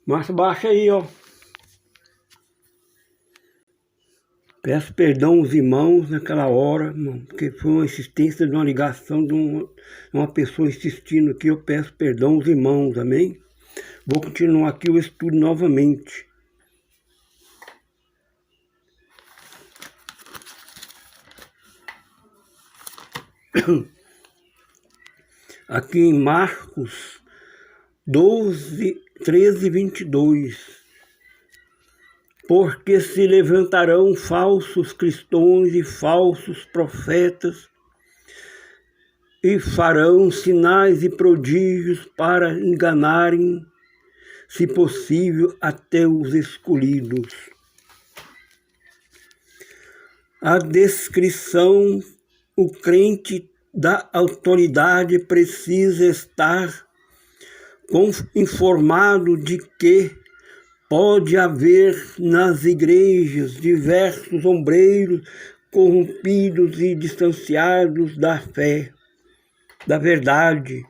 Márcio, baixa aí, ó. Peço perdão aos irmãos naquela hora, irmão, porque foi uma insistência de uma ligação de uma pessoa insistindo aqui. Eu peço perdão aos irmãos, amém? Vou continuar aqui o estudo novamente. Aqui em Marcos 12, 13 e 22. Porque se levantarão falsos cristãos e falsos profetas e farão sinais e prodígios para enganarem, se possível, até os escolhidos. A descrição, o crente da autoridade precisa estar informado de que pode haver nas igrejas diversos ombreiros corrompidos e distanciados da fé, da verdade,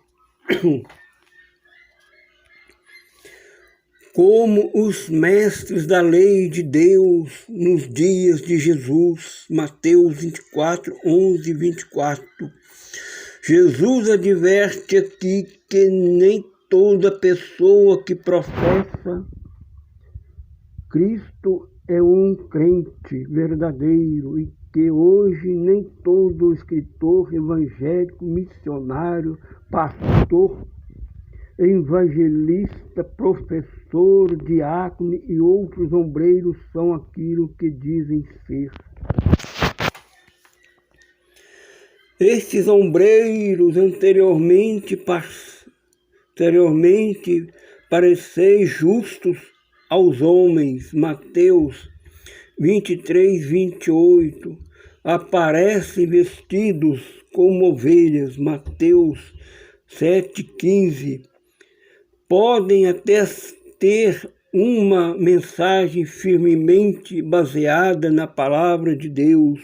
como os mestres da lei de Deus nos dias de Jesus. Mateus 24, 11 e 24. Jesus adverte aqui que nem toda pessoa que professa Cristo é um crente verdadeiro e que hoje nem todo escritor evangélico, missionário, pastor, evangelista, professor, diácono e outros ombreiros são aquilo que dizem ser. Estes ombreiros anteriormente pareceis justos aos homens, Mateus 23, 28, aparecem vestidos como ovelhas, Mateus 7, 15, podem até ter uma mensagem firmemente baseada na palavra de Deus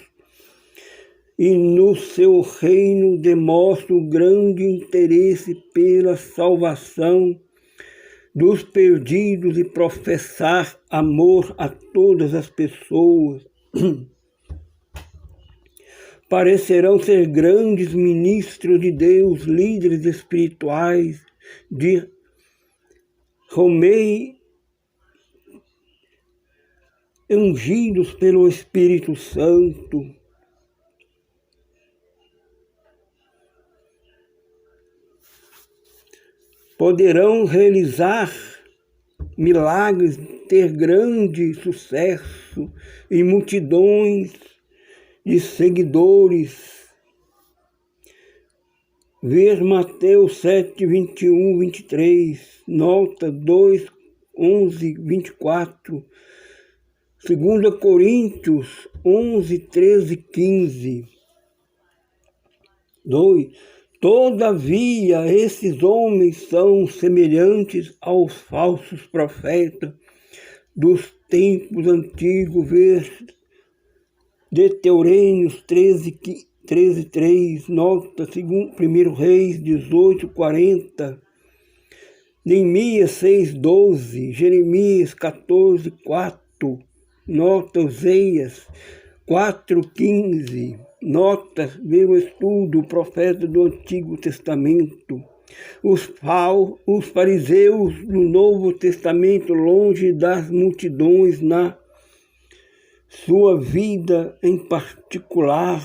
e no seu reino demonstram grande interesse pela salvação dos perdidos e professar amor a todas as pessoas. Parecerão ser grandes ministros de Deus, líderes espirituais, de Romei, ungidos pelo Espírito Santo. Poderão realizar milagres, ter grande sucesso e multidões de seguidores. Ver Mateus 7, 21, 23, nota 2, 11, 24, 2 Coríntios 11, 13, 15. 2. Todavia, esses homens são semelhantes aos falsos profetas dos tempos antigos, ver Deuteronômio 13, 3, nota 1 Reis 18, 40, Neemias 6, 12, Jeremias 14, 4, nota Oseias 4, 15, nota ver o estudo, o profeta do Antigo Testamento. Os fariseus do Novo Testamento, longe das multidões na sua vida em particular,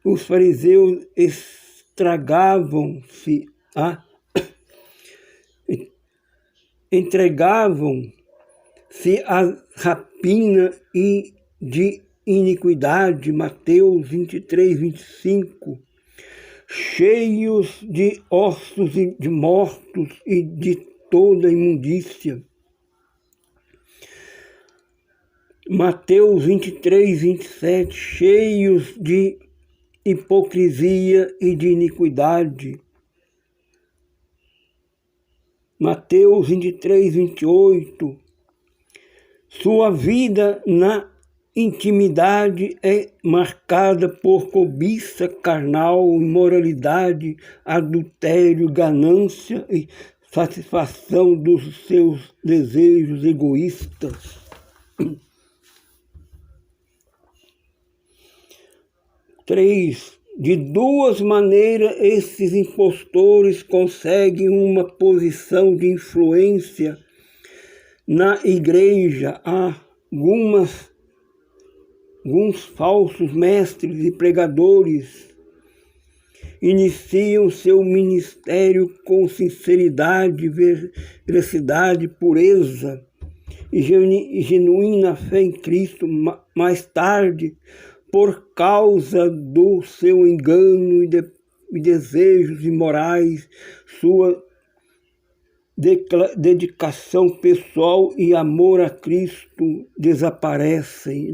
os fariseus entregavam-se à rapina e de iniquidade, Mateus 23, 25, cheios de ossos e de mortos e de toda imundícia. Mateus 23, 27, cheios de hipocrisia e de iniquidade. Mateus 23, 28, sua vida na intimidade é marcada por cobiça carnal, imoralidade, adultério, ganância e satisfação dos seus desejos egoístas. 3. De duas maneiras, esses impostores conseguem uma posição de influência na igreja. Há alguns falsos mestres e pregadores iniciam seu ministério com sinceridade, veracidade, pureza e genuína fé em Cristo. Mais tarde, por causa do seu engano e desejos imorais, sua dedicação pessoal e amor a Cristo desaparecem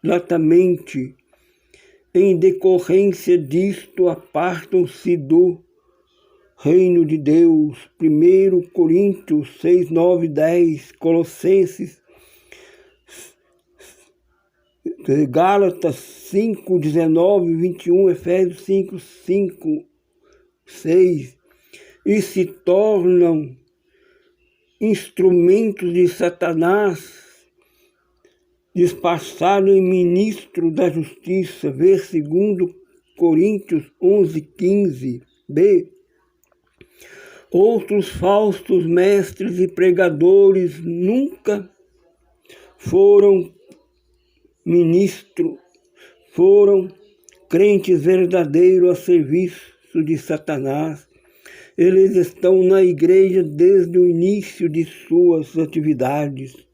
latamente. Em decorrência disto, apartam-se do reino de Deus. 1 Coríntios 6, 9, 10, Colossenses, Gálatas 5, 19, 21, Efésios 5, 5, 6, e se tornam instrumentos de Satanás, disfarçado em ministro da justiça. Vê 2 Coríntios 11, 15. B. Outros falsos mestres e pregadores nunca foram ministros, foram crentes verdadeiros a serviço de Satanás. Eles estão na igreja desde o início de suas atividades.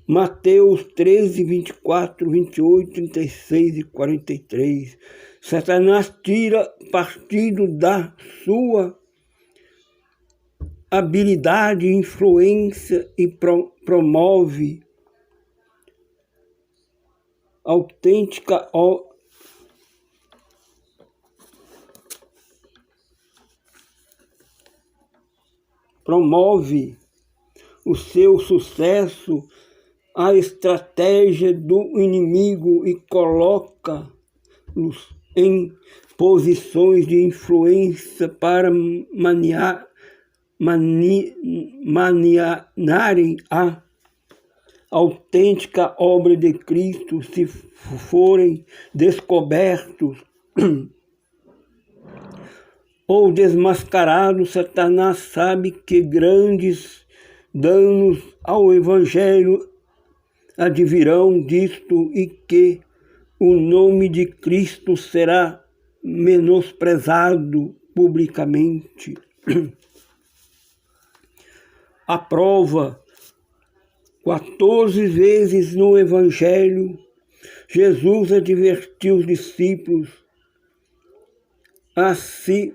Mateus 13, 24, 28, 36 e 43. Satanás tira partido da sua habilidade e influência e promove autêntica o seu sucesso, a estratégia do inimigo, e coloca-los em posições de influência para maniarem a autêntica obra de Cristo. Se forem descobertos ou desmascarados, Satanás sabe que grandes danos ao Evangelho advirão disto e que o nome de Cristo será menosprezado publicamente. A prova: 14 vezes no Evangelho, Jesus advertiu os discípulos a se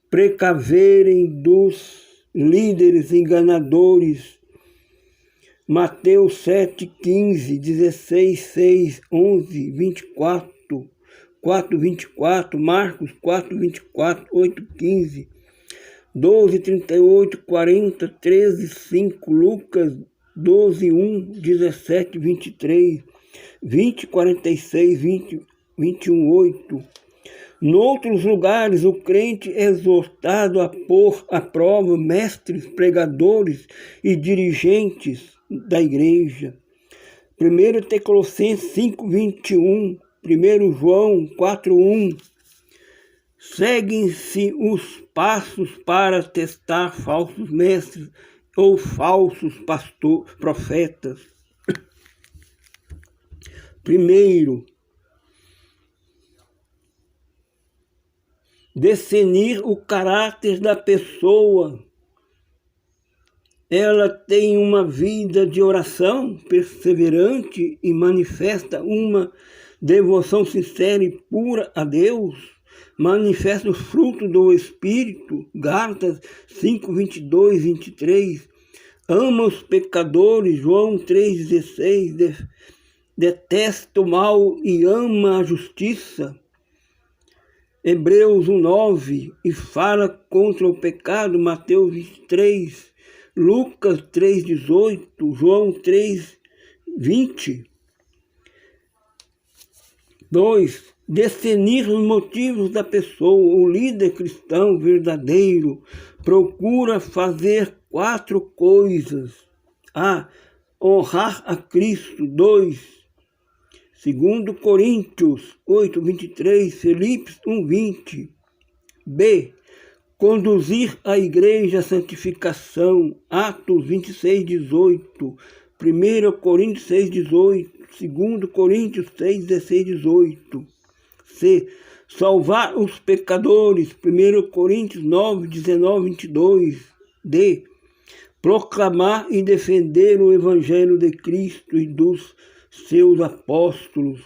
precaverem dos líderes enganadores. Mateus 7, 15, 16, 6, 11, 24, 4, 24, Marcos 4, 24, 8, 15, 12, 38, 40, 13, 5, Lucas 12, 1, 17, 23, 20, 46, 20, 21, 8. Noutros lugares, o crente é exortado a pôr à prova mestres, pregadores e dirigentes da igreja. 1 Colossenses 5, 21, 1 João 4, 1. Seguem-se os passos para testar falsos mestres ou falsos profetas. Primeiro, discernir o caráter da pessoa. Ela tem uma vida de oração perseverante e manifesta uma devoção sincera e pura a Deus. Manifesta o fruto do Espírito. Gálatas 5, 22, 23. Ama os pecadores. João 3, 16. Detesta o mal e ama a justiça. Hebreus 1, 9. E fala contra o pecado. Mateus 23. Lucas 3, 18. João 3, 20. 2. discernir os motivos da pessoa. O líder cristão verdadeiro procura fazer 4 coisas. A. Honrar a Cristo. 2. 2 Coríntios 8:23, Filipos 1:20. B. Conduzir a igreja à santificação. Atos 26:18. 1 Coríntios 6:18. 2 Coríntios 6:16, 18. C. Salvar os pecadores. 1 Coríntios 9:19, 22. D. Proclamar e defender o Evangelho de Cristo e dos seus apóstolos.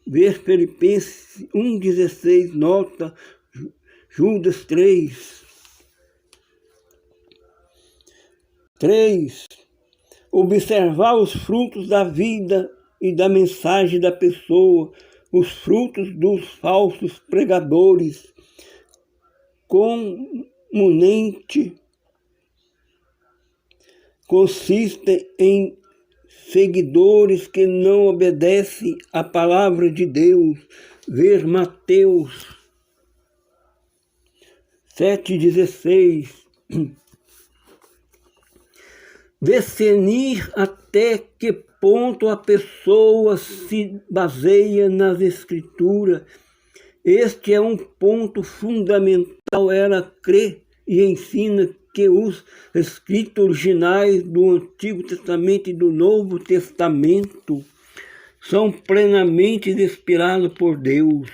Ver Filipenses 1:16, nota Judas 3. 3. Observar os frutos da vida e da mensagem da pessoa, os frutos dos falsos pregadores, comumente consistem em seguidores que não obedecem à palavra de Deus. Ver Mateus 7:16. Discernir até que ponto a pessoa se baseia nas Escrituras. Este é um ponto fundamental. Ela crê e ensina que os escritos originais do Antigo Testamento e do Novo Testamento são plenamente inspirados por Deus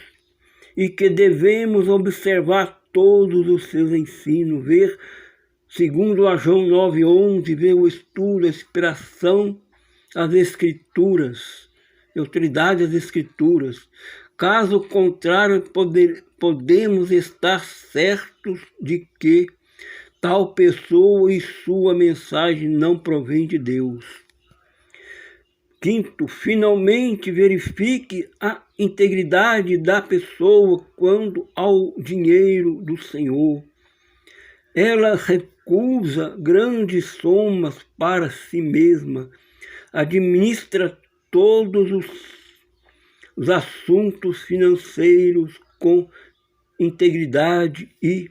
e que devemos observar todos os seus ensinos. Ver segundo a João 9:11, ver o estudo, a inspiração, as Escrituras, a autoridade das Escrituras. Caso contrário, podemos estar certos de que tal pessoa e sua mensagem não provém de Deus. 5. Finalmente, verifique a integridade da pessoa quanto ao dinheiro do Senhor. Ela recusa grandes somas para si mesma, administra todos os assuntos financeiros com integridade e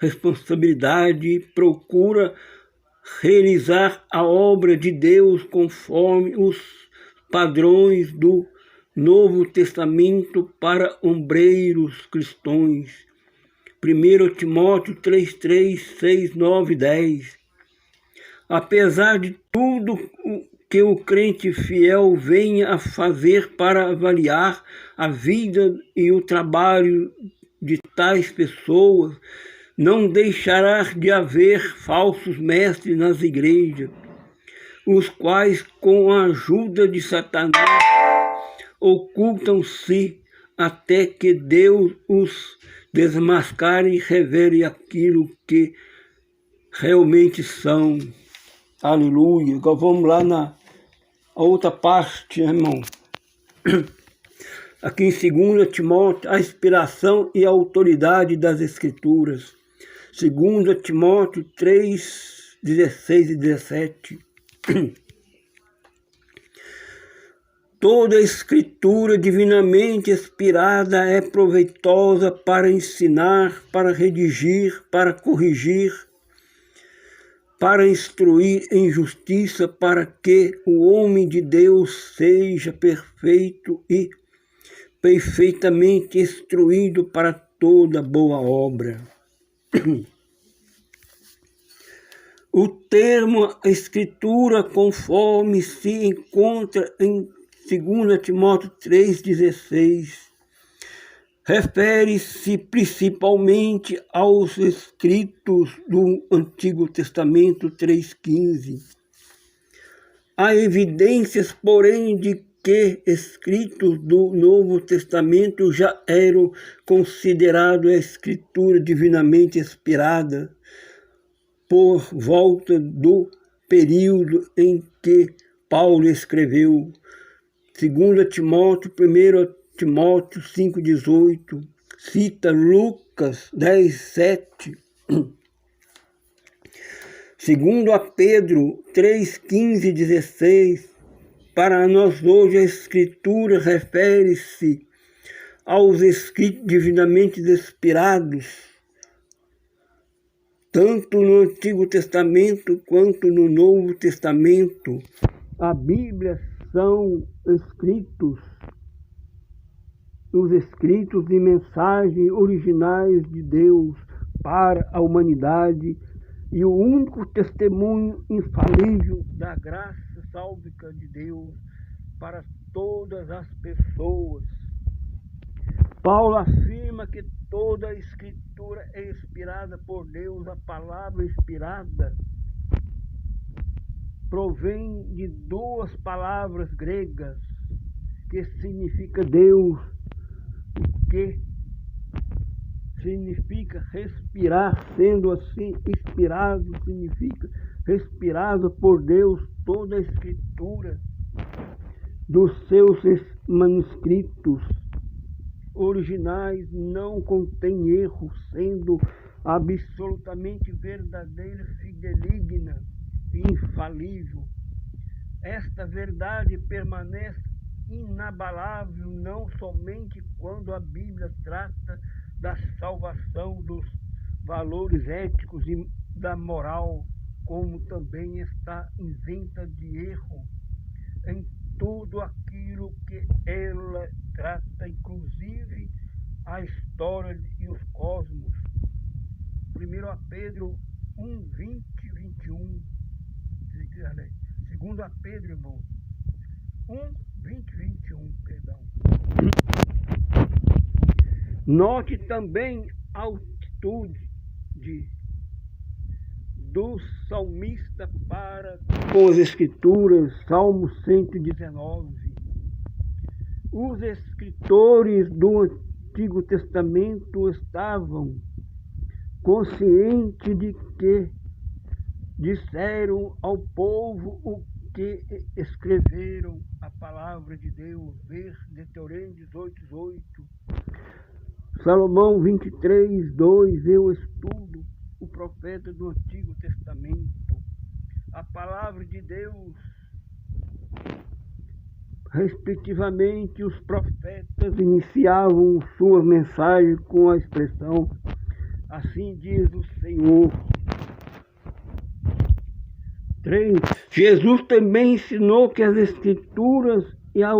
responsabilidade, procura realizar a obra de Deus conforme os padrões do Novo Testamento para ombreiros cristãos. 1 Timóteo 3:3, 6, 9, 10. Apesar de tudo que o crente fiel venha a fazer para avaliar a vida e o trabalho de tais pessoas, não deixará de haver falsos mestres nas igrejas, os quais, com a ajuda de Satanás, ocultam-se até que Deus os desmascare e revele aquilo que realmente são. Aleluia. Agora vamos lá na outra parte, irmão. Aqui em 2 Timóteo, a inspiração e a autoridade das Escrituras. 2 Timóteo 3, 16 e 17. Toda a Escritura divinamente inspirada é proveitosa para ensinar, para redigir, para corrigir, para instruir em justiça, para que o homem de Deus seja perfeito e perfeitamente instruído para toda boa obra. O termo Escritura, conforme se encontra em 2 Timóteo 3,16, refere-se principalmente aos escritos do Antigo Testamento 3,15. Há evidências, porém, de que escritos do Novo Testamento já eram considerados a Escritura divinamente inspirada por volta do período em que Paulo escreveu. 2 Timóteo, 1 Timóteo 5,18, cita Lucas 10,7. Segundo a Pedro 3,15 e 16, para nós hoje a Escritura refere-se aos escritos divinamente inspirados, tanto no Antigo Testamento quanto no Novo Testamento. A Bíblia são os escritos e mensagens originais de Deus para a humanidade e o único testemunho infalível da graça sálvica de Deus para todas as pessoas. Paulo afirma que toda a Escritura é inspirada por Deus. A palavra inspirada provém de duas palavras gregas que significa Deus, que significa respirar. Sendo assim, inspirado significa respirado por Deus. Toda a Escritura dos seus manuscritos originais não contém erro, sendo absolutamente verdadeira, fidedigna e infalível. Esta verdade permanece inabalável não somente quando a Bíblia trata da salvação, dos valores éticos e da moral, como também está isenta de erro em tudo aquilo que ela trata, inclusive a história e os cosmos. 1 Pedro 1, 20 e 21. 2 Pedro, irmão. 1, 20 e 21, perdão. Note também a altitude do salmista para com as Escrituras. Salmo 119. Os escritores do Antigo Testamento estavam conscientes de que disseram ao povo o que escreveram a palavra de Deus. Ver Deuteronômio 18:8. Salomão 23:2. Eu estudo o profeta do Antigo Testamento. A palavra de Deus, respectivamente, os profetas iniciavam suas mensagens com a expressão: assim diz o Senhor. 3. Jesus também ensinou que as Escrituras e a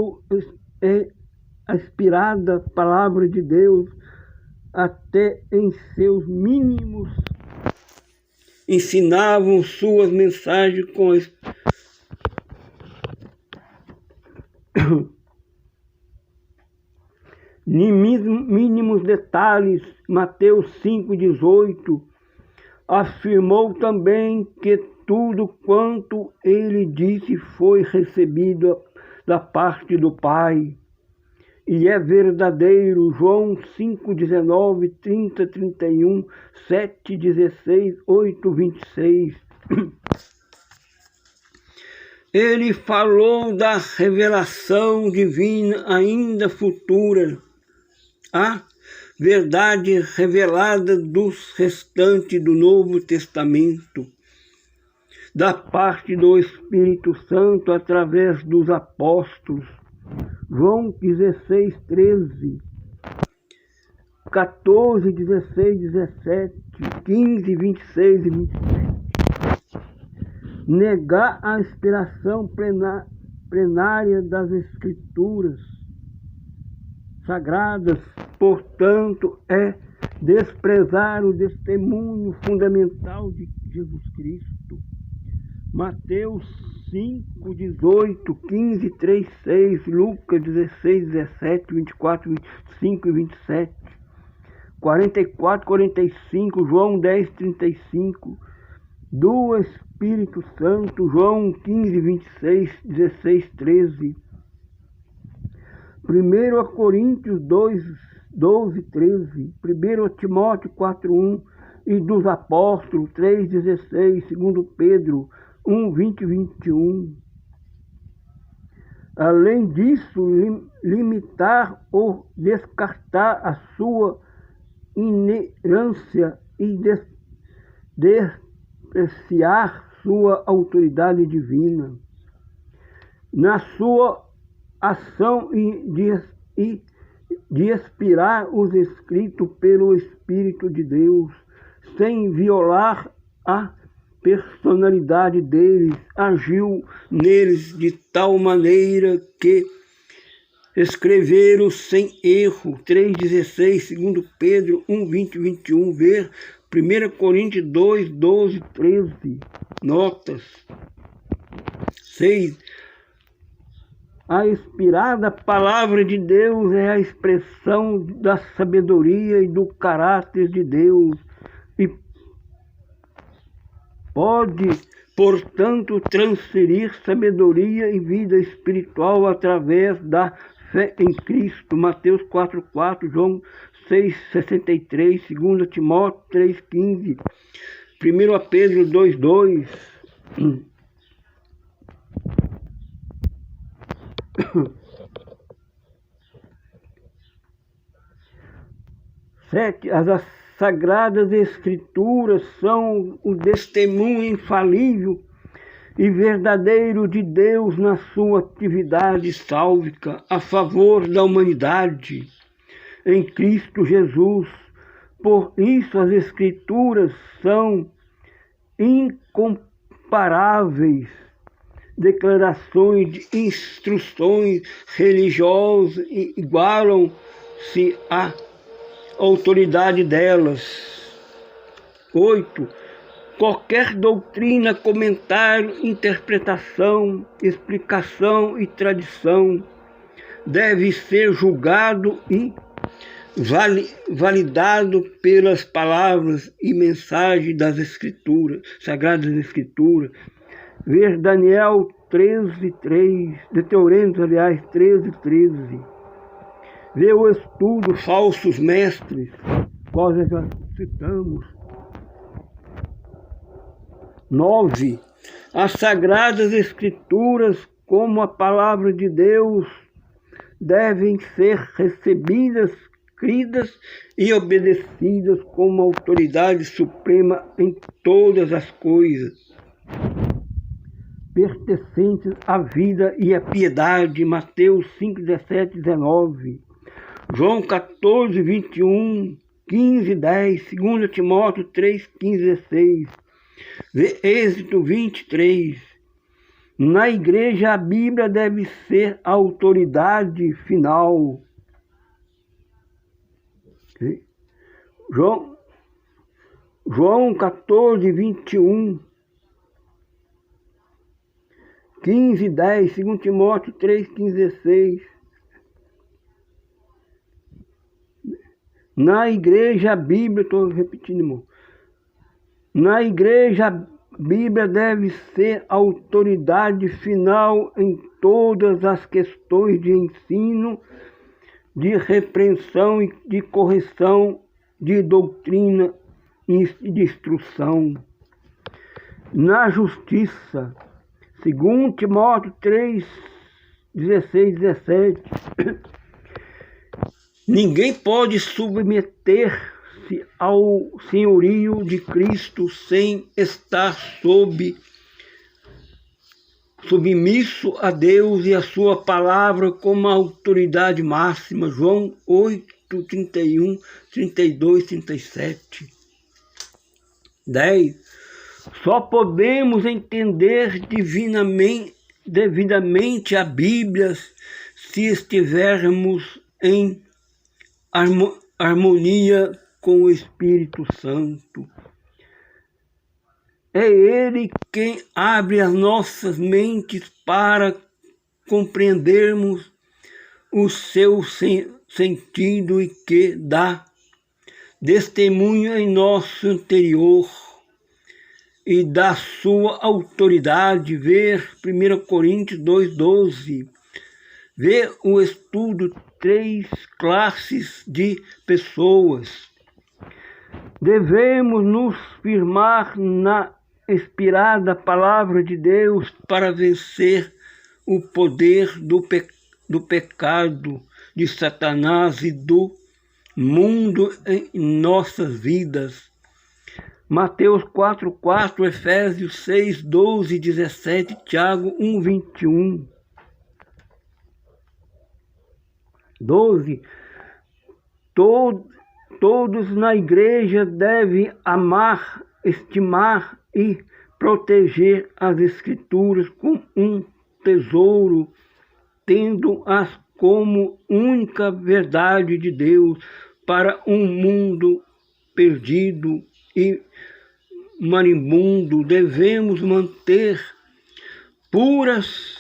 inspirada palavra de Deus, até em seus mínimos, ensinavam suas mensagens com mínimos detalhes. Mateus 5:18 afirmou também que tudo quanto ele disse foi recebido da parte do Pai. E é verdadeiro. João 5:19, 30, 31, 7:16, 8:26. Ele falou da revelação divina ainda futura, a verdade revelada dos restantes do Novo Testamento, da parte do Espírito Santo através dos apóstolos. João 16:13, 14, 16, 17, 15, 26 e 27. Negar a inspiração plenária das Escrituras sagradas, portanto, é desprezar o testemunho fundamental de Jesus Cristo. Mateus 5, 18, 15, 3, 6, Lucas 16, 17, 24, 25 e 27, 44, 45, João 10, 35, do Espírito Santo, João 15, 26, 16, 13, 1 Coríntios 2, 12, 13, 1 Timóteo 4, 1 e dos Apóstolos 3, 16, 2 Pedro 1, 20 e 21. Além disso, limitar ou descartar a sua inerância e despreciar sua autoridade divina na sua ação e de expirar os escritos pelo Espírito de Deus, sem violar a personalidade deles, agiu neles de tal maneira que escreveram sem erro. 3,16, 2 Pedro 1:20, 21, ver 1 Coríntios 2, 12, 13, notas. 6. A inspirada palavra de Deus é a expressão da sabedoria e do caráter de Deus e pode, portanto, transferir sabedoria e vida espiritual através da fé em Cristo. Mateus 4:4, João 6:63, 2 Timóteo 3:15, 1 Pedro 2:2. 7. As Sagradas Escrituras são o testemunho infalível e verdadeiro de Deus na sua atividade sálvica a favor da humanidade em Cristo Jesus. Por isso as Escrituras são incomparáveis declarações de instruções religiosas e igualam-se à autoridade delas. 8. Qualquer doutrina, comentário, interpretação, explicação e tradição deve ser julgado e validado pelas palavras e mensagens das Escrituras, Sagradas Escrituras. Ver Daniel 13:3, Deuteronômio, aliás, 13:13. Ver o estudo Falsos Mestres, quais já citamos. 9. As Sagradas Escrituras, como a palavra de Deus, devem ser recebidas, cridas e obedecidas como autoridade suprema em todas as coisas pertencentes à vida e à piedade. Mateus 5:17, 19. João 14, 21, 15, 10, 2 Timóteo 3, 15, 16. Êxodo 23. Na igreja a Bíblia deve ser a autoridade final. Okay. João 14, 21. 15, 10, 2 Timóteo 3, 15, 16. Na igreja a Bíblia, estou repetindo, irmão. Na igreja a Bíblia deve ser a autoridade final em todas as questões de ensino, de repreensão e de correção, de doutrina e de instrução. Na justiça, 2 Timóteo 3, 16, 17. Ninguém pode submeter-se ao senhorio de Cristo sem estar submisso a Deus e a sua palavra como a autoridade máxima. João 8, 31, 32, 37. 10. Só podemos entender devidamente a Bíblia se estivermos em harmonia com o Espírito Santo. É Ele quem abre as nossas mentes para compreendermos o seu sentido e que dá testemunho em nosso interior e da sua autoridade. Ver 1 Coríntios 2:12. Ver o estudo 3 classes de pessoas. Devemos nos firmar na inspirada palavra de Deus para vencer o poder do pecado, de Satanás e do mundo em nossas vidas. Mateus 4:4, Efésios 6:12, 17, Tiago 1:21. 12. Todos na igreja devem amar, estimar e proteger as Escrituras como um tesouro, tendo-as como única verdade de Deus para um mundo perdido e maribundo. Devemos manter puras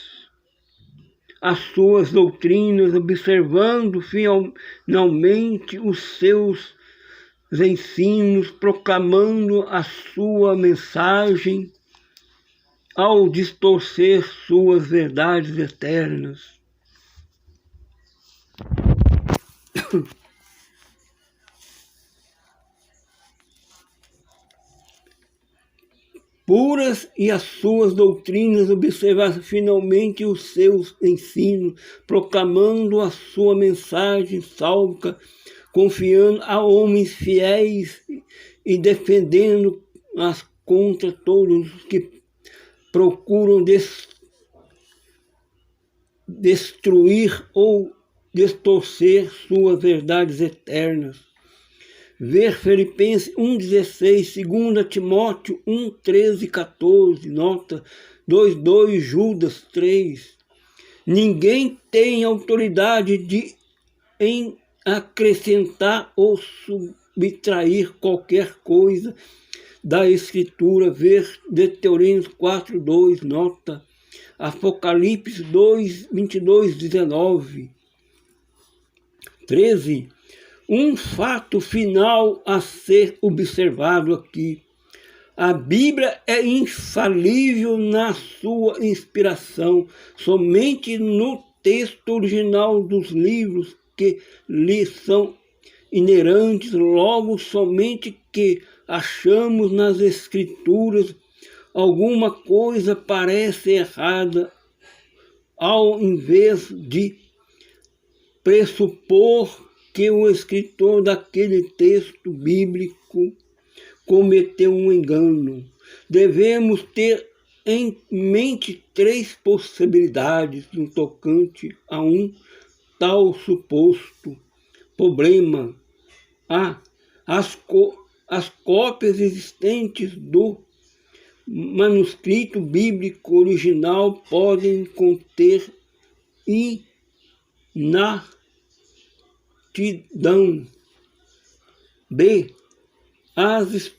as suas doutrinas, observando finalmente os seus ensinos, proclamando a sua mensagem ao distorcer suas verdades eternas. Puras e as suas doutrinas, observar finalmente os seus ensinos, proclamando a sua mensagem sálvica, confiando a homens fiéis e defendendo-as contra todos os que procuram destruir ou distorcer suas verdades eternas. Ver Filipenses 1,16, 2 Timóteo 1, 13 e 14, nota 2,2, Judas 3. Ninguém tem autoridade de acrescentar ou subtrair qualquer coisa da Escritura. Ver Deuteronômio 4,2, nota Apocalipse 2, 22, 19. 13. Um fato final a ser observado aqui. A Bíblia é infalível na sua inspiração. Somente no texto original dos livros que lhe são inerentes, logo somente que achamos nas Escrituras alguma coisa parece errada, ao invés de pressupor que o escritor daquele texto bíblico cometeu um engano. Devemos ter em mente três possibilidades no tocante a um tal suposto problema. As cópias existentes do manuscrito bíblico original podem conter inaptidão. B. As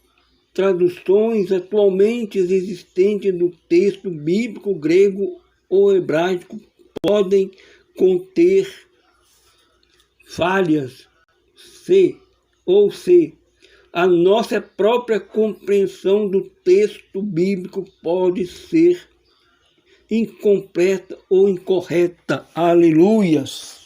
traduções atualmente existentes do texto bíblico grego ou hebraico podem conter falhas. C. A nossa própria compreensão do texto bíblico pode ser incompleta ou incorreta. Aleluias!